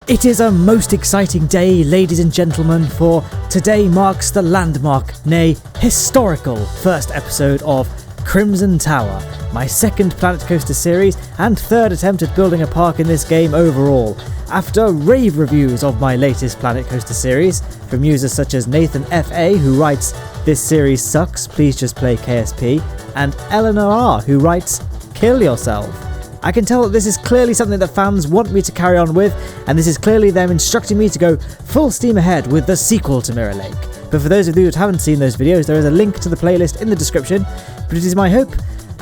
It is a most exciting day, ladies and gentlemen, for today marks the landmark, nay, historical first episode of Crimson Tower, my second Planet Coaster series and third attempt at building a park in this game overall. After rave reviews of my latest Planet Coaster series, from users such as Nathan F.A., who writes, "This series sucks, please just play KSP," and Eleanor R., who writes, "Kill yourself." I can tell that this is clearly something that fans want me to carry on with, and this is clearly them instructing me to go full steam ahead with the sequel to Mirror Lake. But for those of you that haven't seen those videos, there is a link to the playlist in the description, but it is my hope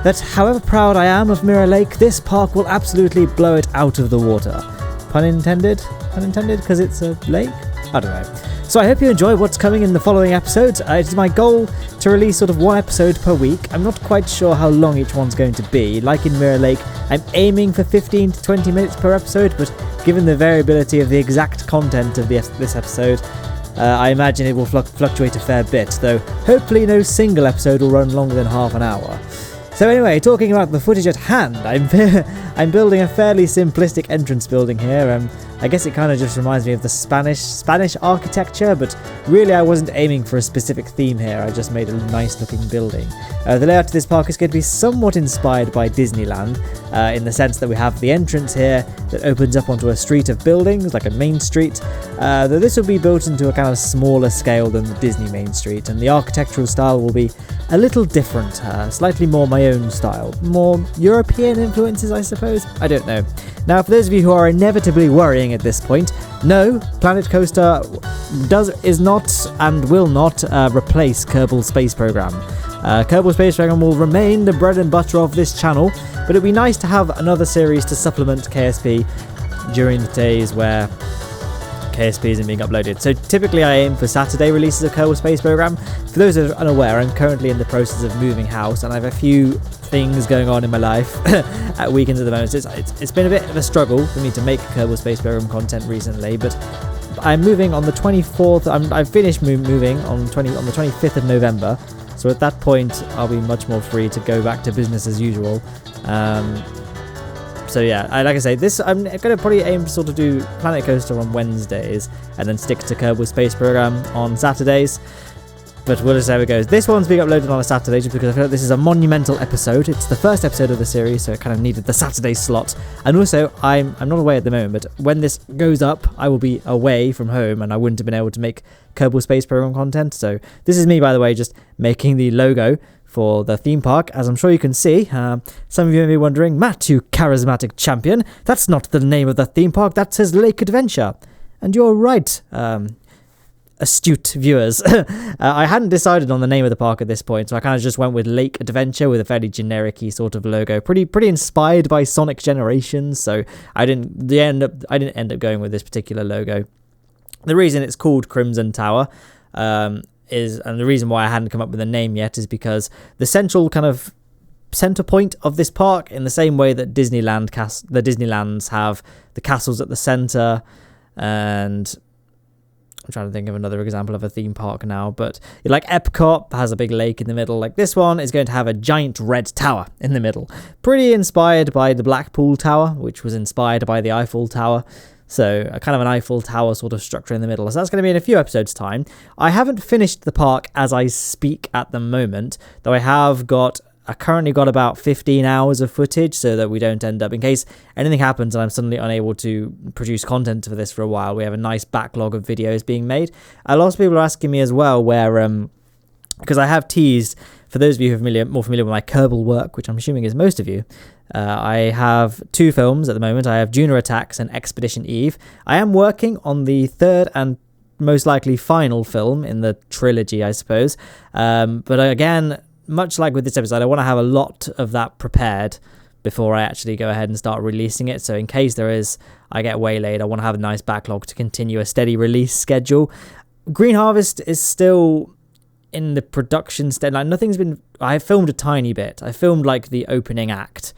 that however proud I am of Mirror Lake, this park will absolutely blow it out of the water. Pun intended? Pun intended, because it's a lake? I don't know. So I hope you enjoy what's coming in the following episodes. It is my goal to release sort of one episode per week. I'm not quite sure how long each one's going to be. Like in Mirror Lake, I'm aiming for 15 to 20 minutes per episode, but given the variability of the exact content of this episode, I imagine it will fluctuate a fair bit, though hopefully no single episode will run longer than half an hour. So anyway, talking about the footage at hand, I'm building a fairly simplistic entrance building here. I guess it kind of just reminds me of the Spanish architecture, but really I wasn't aiming for a specific theme here. I just made a nice looking building. The layout of this park is going to be somewhat inspired by Disneyland, in the sense that we have the entrance here that opens up onto a street of buildings, like a main street, though this will be built into a kind of smaller scale than the Disney main street, and the architectural style will be a little different, slightly more my own style, more European influences I suppose, I don't know. Now for those of you who are inevitably worrying at this point, no, Planet Coaster is not and will not replace Kerbal Space Program. Kerbal Space Program will remain the bread and butter of this channel, but it'd be nice to have another series to supplement KSP during the days where KSP isn't being uploaded. So typically I aim for Saturday releases of Kerbal Space Program. For those that are unaware, I'm currently in the process of moving house and I have a few things going on in my life at weekends at the moment. It's been a bit of a struggle for me to make Kerbal Space Program content recently, but I'm moving on the 24th. I've finished moving on the 25th of November, so at that point I'll be much more free to go back to business as usual. So yeah, like I say, I'm going to probably aim to sort of do Planet Coaster on Wednesdays and then stick to Kerbal Space Program on Saturdays. But we'll just see how it goes. This one's being uploaded on a Saturday just because I feel like this is a monumental episode. It's the first episode of the series, so it kind of needed the Saturday slot. And also, I'm not away at the moment, but when this goes up, I will be away from home and I wouldn't have been able to make Kerbal Space Program content. So this is me, by the way, just making the logo for the theme park, as I'm sure you can see. Some of you may be wondering, Matt, you charismatic champion, that's not the name of the theme park, that says Lake Adventure. And you're right, astute viewers. I hadn't decided on the name of the park at this point, so I kind of just went with Lake Adventure with a fairly generic-y sort of logo, pretty inspired by Sonic Generations, so I didn't end up going with this particular logo. The reason it's called Crimson Tower and the reason why I hadn't come up with a name yet is because the central kind of center point of this park, in the same way that the Disneylands have the castles at the center, and I'm trying to think of another example of a theme park now, but like Epcot has a big lake in the middle, like this one is going to have a giant red tower in the middle. Pretty inspired by the Blackpool Tower, which was inspired by the Eiffel Tower. So a kind of an Eiffel Tower sort of structure in the middle. So that's going to be in a few episodes' time. I haven't finished the park as I speak at the moment, though I currently got about 15 hours of footage so that we don't end up, in case anything happens and I'm suddenly unable to produce content for this for a while, we have a nice backlog of videos being made. A lot of people are asking me as well where, because I have teased, for those of you who are more familiar with my Kerbal work, which I'm assuming is most of you, I have two films at the moment. I have Juna Attacks and Expedition Eve. I am working on the third and most likely final film in the trilogy, I suppose. But again, much like with this episode, I want to have a lot of that prepared before I actually go ahead and start releasing it. So in case I get waylaid, I want to have a nice backlog to continue a steady release schedule. Green Harvest is still in the production stage. Like I filmed a tiny bit. I filmed like the opening act.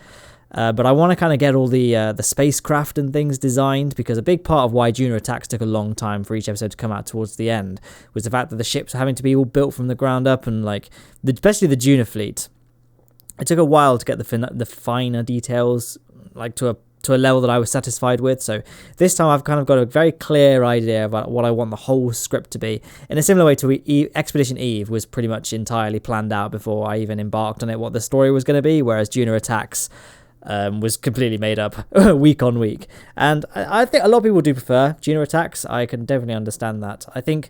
But I want to kind of get all the spacecraft and things designed, because a big part of why Juna Attacks took a long time for each episode to come out towards the end was the fact that the ships were having to be all built from the ground up, and especially the Juna fleet. It took a while to get the finer details, like to to a level that I was satisfied with. So this time I've kind of got a very clear idea about what I want the whole script to be. In a similar way to Expedition Eve was pretty much entirely planned out before I even embarked on it, what the story was going to be, whereas Junior Attacks was completely made up week on week. And I think a lot of people do prefer Junior Attacks. I can definitely understand that. I think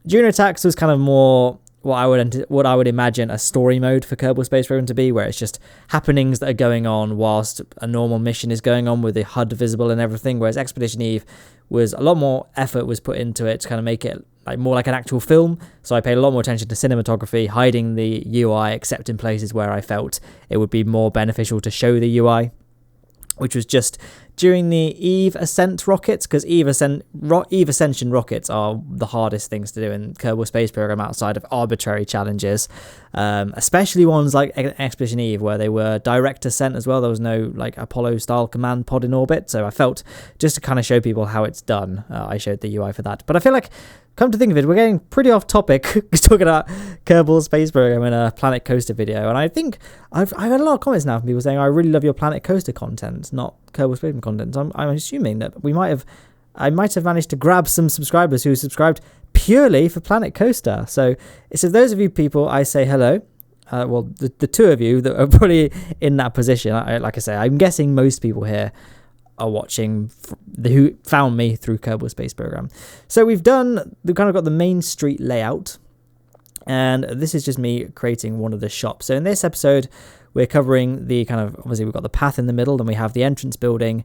Junior Attacks was kind of more what I would imagine a story mode for Kerbal Space Program to be, where it's just happenings that are going on whilst a normal mission is going on with the HUD visible and everything, whereas Expedition Eve was a lot more effort was put into it to kind of make it like more like an actual film. So I paid a lot more attention to cinematography, hiding the UI except in places where I felt it would be more beneficial to show the UI, which was just during the Eve Ascent rockets, because Eve Ascension rockets are the hardest things to do in Kerbal Space Program outside of arbitrary challenges, especially ones like Expedition Eve, where they were direct ascent as well. There was no like Apollo-style command pod in orbit, so I felt just to kind of show people how it's done, I showed the UI for that. But I feel like, come to think of it, we're getting pretty off topic talking about Kerbal Space Program in a Planet Coaster video, and I think I've had a lot of comments now from people saying I really love your Planet Coaster content, not Kerbal Space Program content. So I'm assuming that I might have managed to grab some subscribers who subscribed purely for Planet Coaster. So if those of you people, I say hello. Well, the two of you that are probably in that position, like I say, I'm guessing most people here are watching who found me through Kerbal Space Program. So we've kind of got the main street layout, and this is just me creating one of the shops. So in this episode, we're covering the kind of, obviously we've got the path in the middle, then we have the entrance building,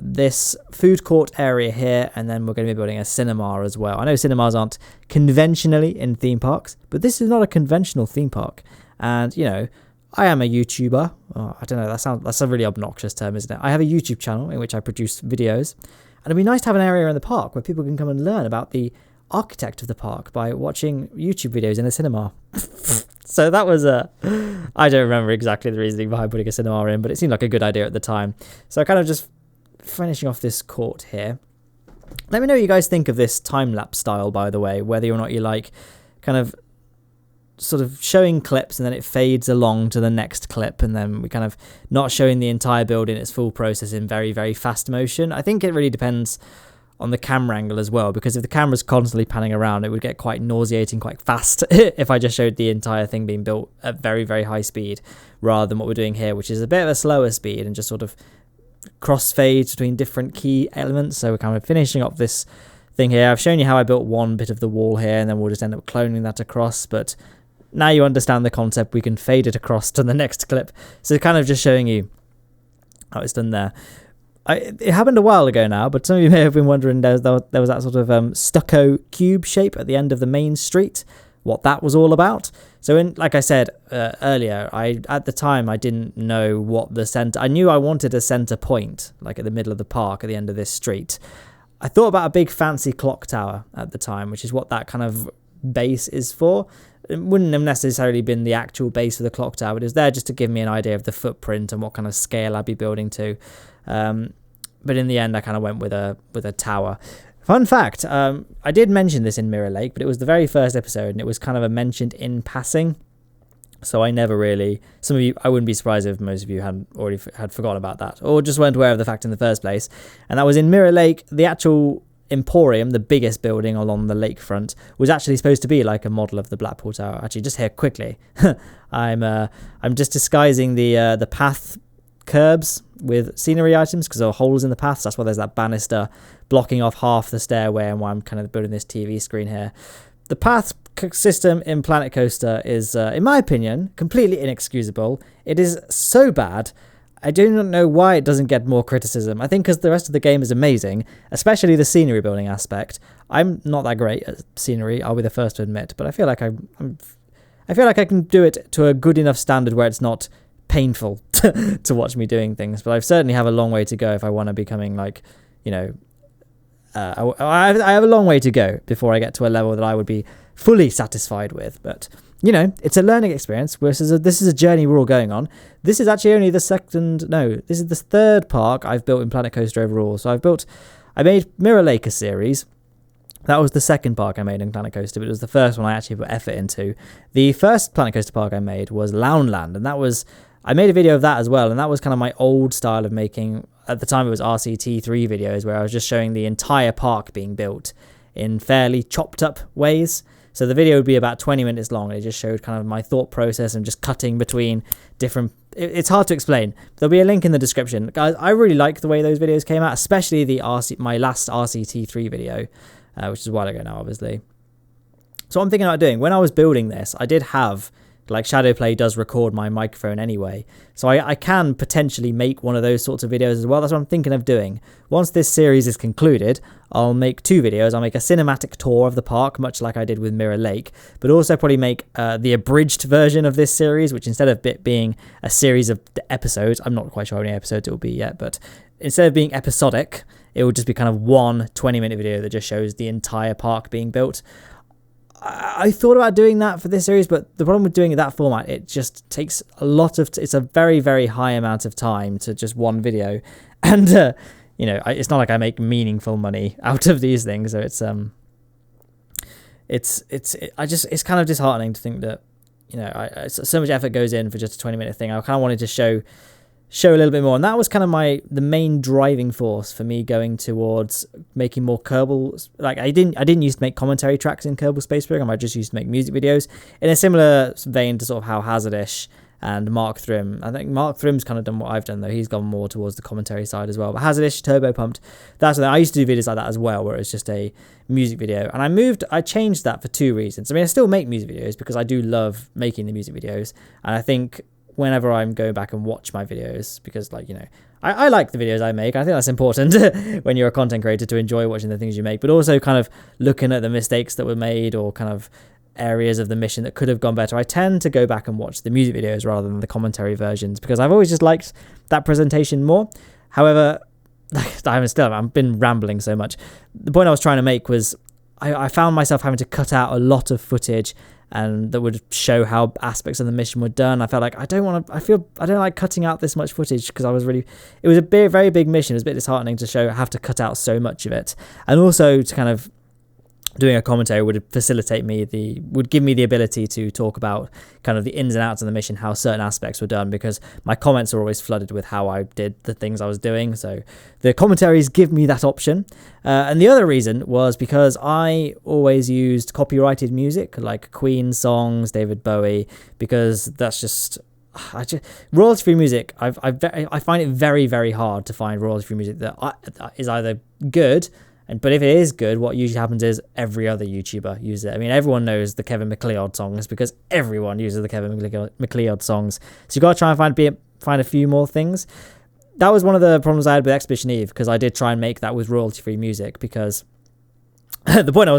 this food court area here, and then we're going to be building a cinema as well. I know cinemas aren't conventionally in theme parks, but this is not a conventional theme park. And, you know, I am a YouTuber. Oh, I don't know, that's a really obnoxious term, isn't it? I have a YouTube channel in which I produce videos, and it'd be nice to have an area in the park where people can come and learn about the architect of the park by watching YouTube videos in a cinema. So that was I don't remember exactly the reasoning behind putting a cinema in, but it seemed like a good idea at the time. So kind of just finishing off this court here. Let me know what you guys think of this time-lapse style, by the way, whether or not you like kind of sort of showing clips and then it fades along to the next clip, and then we kind of not showing the entire build in its full process in very, very fast motion. I think it really depends on the camera angle as well, because if the camera's constantly panning around, it would get quite nauseating quite fast if I just showed the entire thing being built at very, very high speed, rather than what we're doing here, which is a bit of a slower speed and just sort of crossfades between different key elements. So we're kind of finishing up this thing here. I've shown you how I built one bit of the wall here, and then we'll just end up cloning that across, but now you understand the concept, we can fade it across to the next clip. So kind of just showing you how it's done there. It happened a while ago now, but some of you may have been wondering, there was that sort of stucco cube shape at the end of the main street, what that was all about. So like I said earlier, at the time I didn't know what the center, I knew I wanted a center point, like at the middle of the park at the end of this street. I thought about a big fancy clock tower at the time, which is what that kind of base is for. It wouldn't have necessarily been the actual base of the clock tower, but it was there just to give me an idea of the footprint and what kind of scale I'd be building to. But in the end, I kind of went with a tower. Fun fact, I did mention this in Mirror Lake, but it was the very first episode, and it was kind of mentioned in passing. So I never really, some of you, I wouldn't be surprised if most of you had forgotten about that, or just weren't aware of the fact in the first place. And that was in Mirror Lake. The actual Emporium, the biggest building along the lakefront, was actually supposed to be like a model of the Blackpool Tower. Actually, just here quickly, I'm just disguising the path curbs with scenery items because there are holes in the paths. That's why there's that banister blocking off half the stairway, and why I'm kind of building this TV screen here. The path system in Planet Coaster is, in my opinion, completely inexcusable. It is so bad. I do not know why it doesn't get more criticism. I think because the rest of the game is amazing, especially the scenery building aspect. I'm not that great at scenery, I'll be the first to admit, but I feel like I feel like I can do it to a good enough standard where it's not painful to watch me doing things. But I certainly have a long way to go if I want to becoming like, you know, I have a long way to go before I get to a level that I would be fully satisfied with. But you know, it's a learning experience. This is a journey we're all going on. This is actually only this is the third park I've built in Planet Coaster overall. So I made Mirror Lake a series. That was the second park I made in Planet Coaster, but it was the first one I actually put effort into. The first Planet Coaster park I made was Lowne, and that was, I made a video of that as well, and that was kind of my old style of making. At the time, it was RCT3 videos where I was just showing the entire park being built in fairly chopped up ways. So the video would be about 20 minutes long. It just showed kind of my thought process and just cutting between different... It's hard to explain. There'll be a link in the description. Guys, I really like the way those videos came out, especially my last RCT3 video, which is a while ago now, obviously. So what I'm thinking about doing, when I was building this, I did have... Like Shadowplay does record my microphone anyway. So I can potentially make one of those sorts of videos as well. That's what I'm thinking of doing. Once this series is concluded, I'll make 2 videos. I'll make a cinematic tour of the park, much like I did with Mirror Lake, but also probably make the abridged version of this series, which instead of it being a series of episodes, I'm not quite sure how many episodes it will be yet, but instead of being episodic, it will just be kind of one 20-minute video that just shows the entire park being built. I thought about doing that for this series, but the problem with doing that format, it just takes a lot of... It's a very, very high amount of time to just one video. And, it's not like I make meaningful money out of these things. So it's kind of disheartening to think that, so much effort goes in for just a 20-minute thing. I kind of wanted to show a little bit more, and that was kind of the main driving force for me going towards making more Kerbal. Like I didn't used to make commentary tracks in Kerbal Space Program. I just used to make music videos in a similar vein to sort of how Hazardish and Mark Thrim. I think Mark Thrim's kind of done what I've done though. He's gone more towards the commentary side as well. But Hazardish, Turbo Pumped, that's what I used to do videos like that as well, where it's just a music video. And I changed that for 2 reasons. I mean, I still make music videos because I do love making the music videos, and I think whenever I'm going back and watch my videos, because I like the videos I make. I think that's important when you're a content creator, to enjoy watching the things you make, but also kind of looking at the mistakes that were made or kind of areas of the mission that could have gone better. I tend to go back and watch the music videos rather than the commentary versions because I've always just liked that presentation more. However, I've been rambling so much. The point I was trying to make was I found myself having to cut out a lot of footage and that would show how aspects of the mission were done. I felt like I don't like cutting out this much footage because it was a very big mission. It was a bit disheartening to have to cut out so much of it. And also to kind of doing a commentary would give me the ability to talk about kind of the ins and outs of the mission, how certain aspects were done, because my comments are always flooded with how I did the things I was doing. So the commentaries give me that option. And the other reason was because I always used copyrighted music like Queen songs, David Bowie, because that's just... royalty-free music, I find it very, very hard to find royalty-free music that is either good. But if it is good, what usually happens is every other YouTuber uses it. I mean, everyone knows the Kevin MacLeod songs because everyone uses the Kevin MacLeod songs. So you got to try and find a few more things. That was one of the problems I had with Expedition Eve, because I did try and make that with royalty-free music, because the point I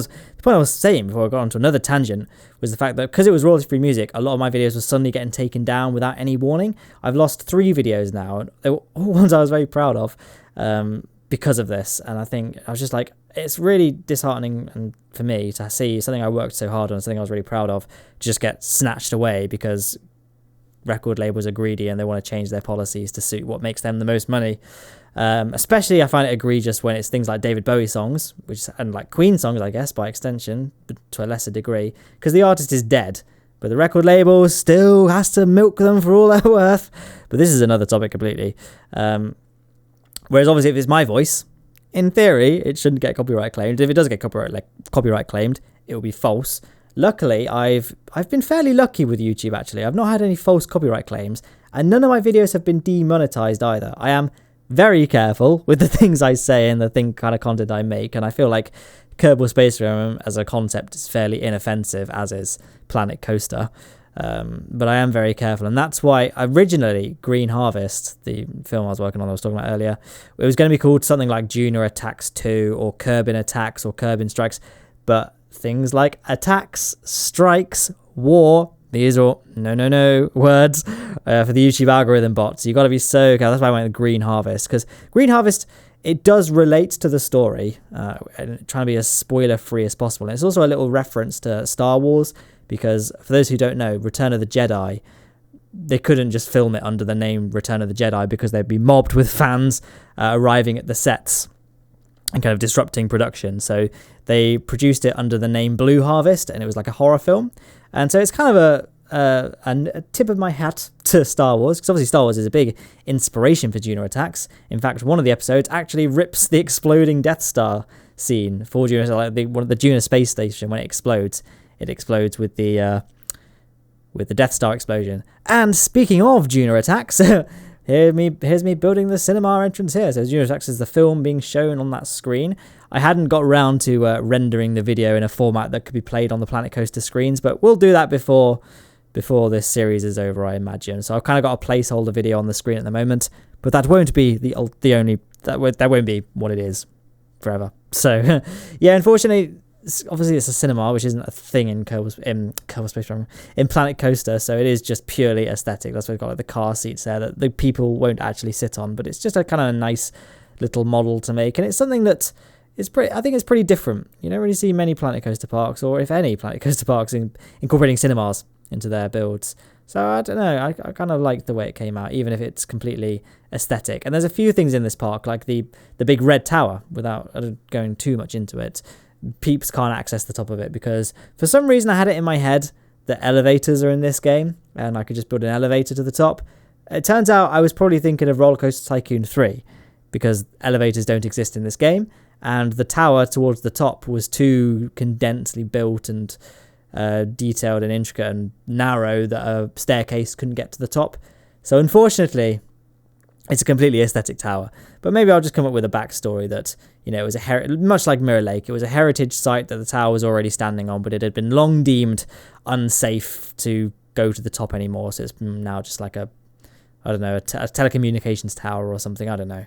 was saying before I got onto another tangent was the fact that because it was royalty-free music, a lot of my videos were suddenly getting taken down without any warning. I've lost 3 videos now, and they were all ones I was very proud of. Because of this, and I think I was just like, it's really disheartening and for me to see something I worked so hard on, something I was really proud of, just get snatched away because record labels are greedy and they want to change their policies to suit what makes them the most money. Especially I find it egregious when it's things like David Bowie songs, and like Queen songs, I guess, by extension, but to a lesser degree, because the artist is dead, but the record label still has to milk them for all they're worth. But this is another topic completely. Whereas obviously if it's my voice, in theory, it shouldn't get copyright claimed. If it does get copyright claimed, it will be false. Luckily, I've been fairly lucky with YouTube, actually. I've not had any false copyright claims, and none of my videos have been demonetized either. I am very careful with the things I say and the kind of content I make, and I feel like Kerbal Space Program as a concept is fairly inoffensive, as is Planet Coaster. But I am very careful, and that's why originally Green Harvest, the film I was working on, I was talking about earlier, it was going to be called something like Junior Attacks 2 or Kerbin Attacks or Kerbin Strikes, but things like attacks, strikes, war, these are all no words for the YouTube algorithm bots. You got to be so careful. That's why I went with Green Harvest, because Green Harvest, it does relate to the story, and trying to be as spoiler-free as possible. And it's also a little reference to Star Wars, because for those who don't know, Return of the Jedi, they couldn't just film it under the name Return of the Jedi because they'd be mobbed with fans arriving at the sets and kind of disrupting production. So they produced it under the name Blue Harvest, and it was like a horror film. And so it's kind of a tip of my hat to Star Wars, because obviously Star Wars is a big inspiration for Juno Attacks. In fact, one of the episodes actually rips the exploding Death Star scene for Juno, like one of the Juno space station. When it explodes with the Death Star explosion. And speaking of Juno Attacks, here's me building the cinema entrance here. So Juno Attacks is the film being shown on that screen. I hadn't got around to rendering the video in a format that could be played on the Planet Coaster screens, but we'll do that before this series is over, I imagine. So I've kind of got a placeholder video on the screen at the moment, but that won't be the only, that won't be what it is forever. So yeah, unfortunately, obviously it's a cinema, which isn't a thing in in Planet Coaster, so it is just purely aesthetic. That's why we've got like the car seats there that the people won't actually sit on, but it's just a kind of a nice little model to make, and it's something that I think it's pretty different. You don't really see many Planet Coaster parks, or if any Planet Coaster parks, incorporating cinemas into their builds. So I don't know, I kind of like the way it came out, even if it's completely aesthetic. And there's a few things in this park, like the big red tower, without going too much into it. Peeps can't access the top of it because for some reason I had it in my head that elevators are in this game and I could just build an elevator to the top. It turns out I was probably thinking of Roller Coaster Tycoon 3 because elevators don't exist in this game, and the tower towards the top was too condensely built and detailed and intricate and narrow that a staircase couldn't get to the top. So unfortunately, it's a completely aesthetic tower. But maybe I'll just come up with a backstory that, you know, it was much like Mirror Lake. It was a heritage site that the tower was already standing on, but it had been long deemed unsafe to go to the top anymore. So it's now just like a telecommunications tower or something. I don't know.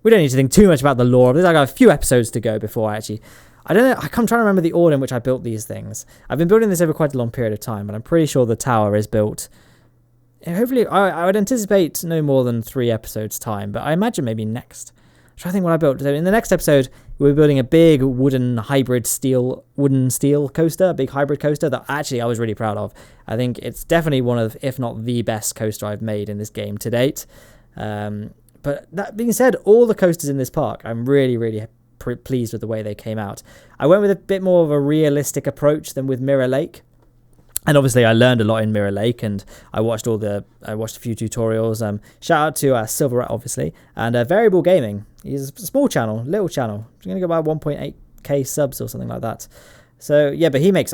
We don't need to think too much about the lore of this. I got a few episodes to go before I don't know. I'm trying to remember the order in which I built these things. I've been building this over quite a long period of time, but I'm pretty sure the tower is built. Hopefully, I would anticipate no more than 3 episodes time, but I imagine maybe next. I'm trying to think what I built. So in the next episode, we're building a big wooden steel coaster, a big hybrid coaster that actually I was really proud of. I think it's definitely one of, if not the best coaster I've made in this game to date. But that being said, all the coasters in this park, I'm really, really pleased with the way they came out. I went with a bit more of a realistic approach than with Mirror Lake. And obviously I learned a lot in Mirror Lake, and I watched a few tutorials. Shout out to Silver Rat, obviously, and Variable Gaming. He's a small channel, little channel. He's going to go about 1.8k subs or something like that. So yeah, but he makes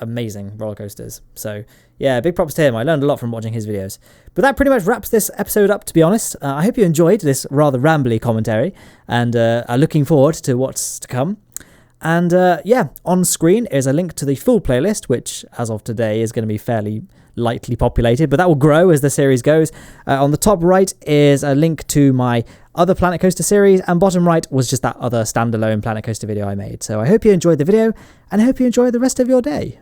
amazing roller coasters. So yeah, big props to him. I learned a lot from watching his videos. But that pretty much wraps this episode up, to be honest. I hope you enjoyed this rather rambly commentary, and are looking forward to what's to come. And yeah, on screen is a link to the full playlist, which as of today is going to be fairly lightly populated, but that will grow as the series goes. On the top right is a link to my other Planet Coaster series, and bottom right was just that other standalone Planet Coaster video I made. So I hope you enjoyed the video, and I hope you enjoy the rest of your day.